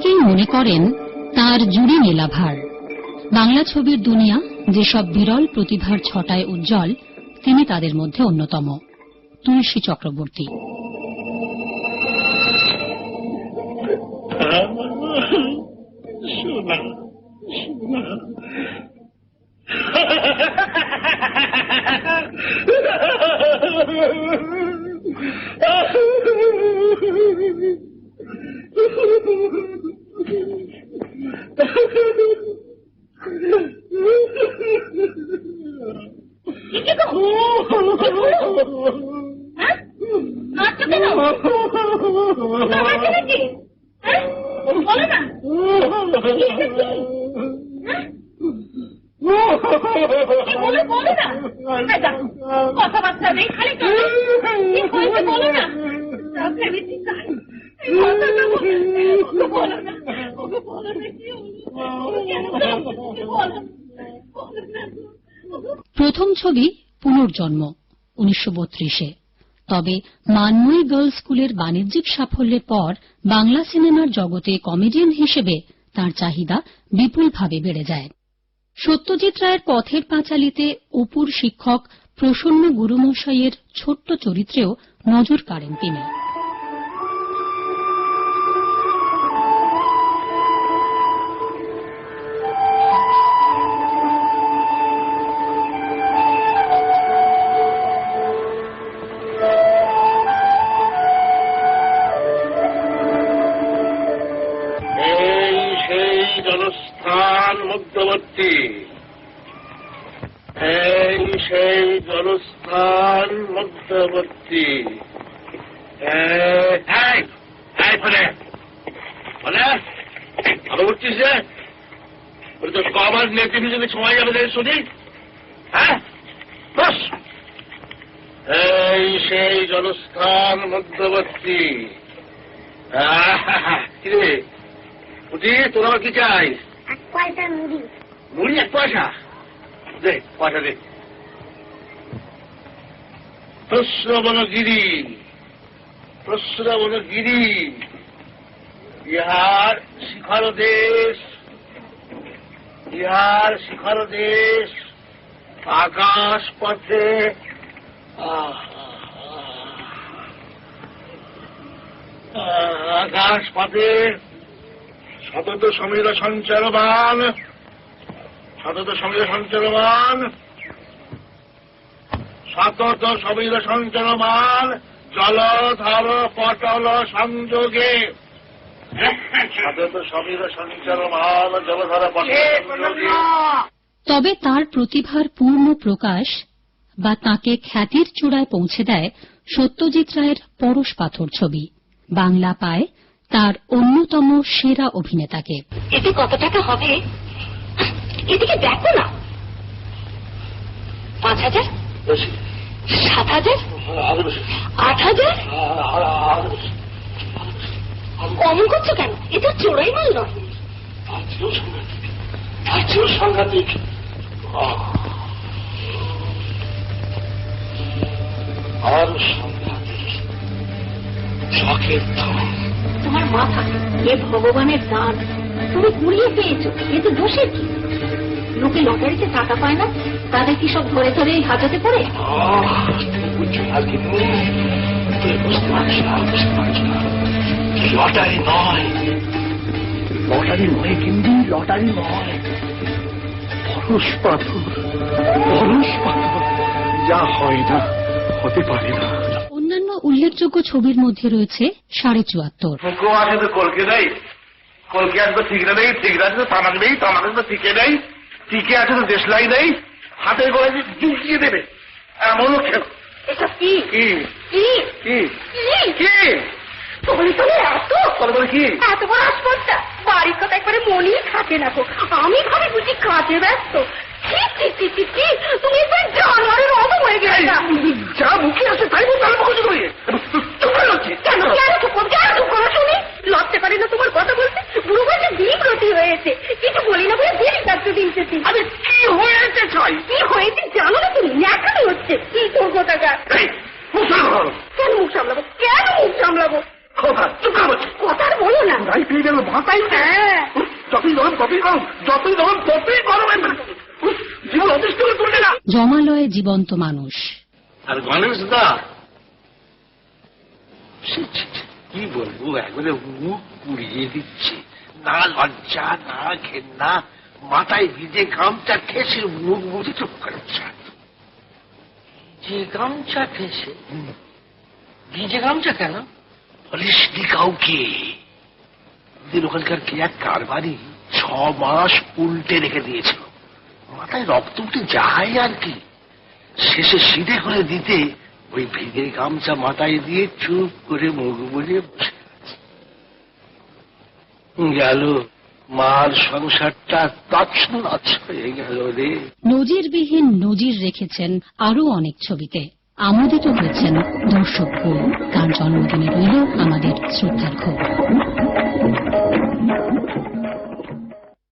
অনেকেই মনে করেন তার জুড়ি মেলা ভার। বাংলা ছবির দুনিয়া যেসব বিরল প্রতিভার ছটায় উজ্জ্বল, তিনি তাদের মধ্যে অন্যতম। তুলসী চক্রবর্তী। কথাবার্তা নেই, খালি বলো না। প্রথম ছবি পুনর্জন্ম 1932-এ। তবে মানময়ী গার্লস স্কুলের বাণিজ্যিক সাফল্যের পর বাংলা সিনেমার জগতে কমেডিয়ান হিসেবে তার চাহিদা বিপুলভাবে বেড়ে যায়। সত্যজিৎ রায়ের পথের পাঁচালীতে অপুর শিক্ষক প্রসন্ন গুরুমশাইয়ের ছোট্ট চরিত্রেও নজর কাড়েন তিনি। জনস্থান মধ্যবর্তী, এই সেই জনস্থান মধ্যবর্তী। ভালো করছিস যে তো কবার নেতিভি যদি সময় যাবে শুনি। হ্যাঁ, বস। এই সেই জনস্থান মধ্যবর্তী। কিরে বুঝি, তোর আবার কি চাই? মুড়ি 1 পয়সা দে, পয়সা দে। প্রশ্রবণগিরি, প্রশ্রবণগিরি ইহার শিখর দেশ, ইহার শিখর দেশ। আকাশ পথে আকাশ পথে সতত সমীর সঞ্চারমান, সতত সমীর সঞ্চারমান, সতত সমীর সঞ্চারমান, জলধর পটল সংযোগে। সতত সমীর সঞ্চারমান, জলধর পটল সংযোগে। তবে তার প্রতিভার পূর্ণ প্রকাশ বা তাকে খ্যাতির চূড়ায় পৌঁছে দেয় সত্যজিৎ রায়ের পরশ পাথর ছবি। বাংলা পায় তার অন্যতম সেরা অভিনেতাকে। এতে কত টাকা হবে? এদিকে দেখো না। 5,000, 7,000, 8,000। অমন করছো কেন? এ তো চোরাই মাল নয়। সাংঘাতিক। আর সাংঘাতিক শখের দাম। তোমার মাথা, এ ভগবানের দান। তুমি কুড়িয়ে পেয়েছো, এ তো দোষের কি? লোকে লটারিতে টাকা পায় না, তাদের কি সব ধরে ধরে হাজাতে পড়ে? লটারি নয়, লটারি নয়, কিন্তু লটারি নয়, পরশ পাথর, পরশ পাথর। যা হয় না, হতে পারে না। অন্যান্য উল্লেখযোগ্য ছবির মধ্যে রয়েছে 74। আছে তো কলকে নেই, কলকে আছে তো ঠিক নেই, ঠিক আছে তো তামাক নেই, তামাক তো টিকে নেই, টিকে আছে তো দেশলাই নেই, হাতে করে ঢুকিয়ে দেবে এমনও খেল। এটা কি? কি কি কি কি? তবে তবে এত বলে কি? এত বড় আসপত্তা বাড়ির কথা একবারে মনেই থাকে না তো। আমি ভাবি বুঝি কাজে ব্যস্ত। তুমি একবার জানোয়ারের মতো হয়ে গেলে। যা মুখে আসে তাই তার মুখে করিয়ে কেন কেন চুপ করো শুনি? লড়তে পারি না তোমার কথা বলতে। বুড়ো বয়সে বিরতি হয়েছে, কিছু বলি না বলে বেরিয়ে যাচ্ছে দিনতে। আরে কি হয়েছে ছয়? কি হয়েছে জানো না তুমি? ন্যাকামি হচ্ছে কি করবো টাকা। মুখ সামলাবো। কেন মুখ সামলাবো? কেন মুখ সামলাবো? কথা চুপ করে বলছি। কথার বলি না। গায়ে পেয়ে গেল মাথায় যতই গরম ততই গরম, যতই গরম ততই গরম। জীবন অতিষ্ঠ করে তুললে না। জমালয়ে জীবন্ত মানুষ। আর গণেশ দা কি বলবো, একবারে মুখ পুড়িয়ে দিচ্ছে। না লজ্জা না ঘেন্না, মাথায় ভিজে গামছা ঠেসে মুখ মুছে চুপ করছে। যে গামছা ঠেসে? ভিজে গামছা কেন? বলিসনি কাউকে? ওদের ওখানকার কি এক কারবারি 6 মাস উল্টে রেখে দিয়েছিল। মাথায় রক্ত উঠে যায় আর কি। শেষে সিধে করে দিতে ওই ভিজে গামছা মাথায় দিয়ে চুপ করে মুখ বুঝে বসে আছে। গেল মার সংসারটা তছনছ হয়ে গেল রে। নজিরবিহীন নজির রেখেছেন আরো অনেক ছবিতে। আমোদিত হয়েছেন দর্শকগণ। তার জন্মদিনে রইল আমাদের শ্রদ্ধার্ঘ্য।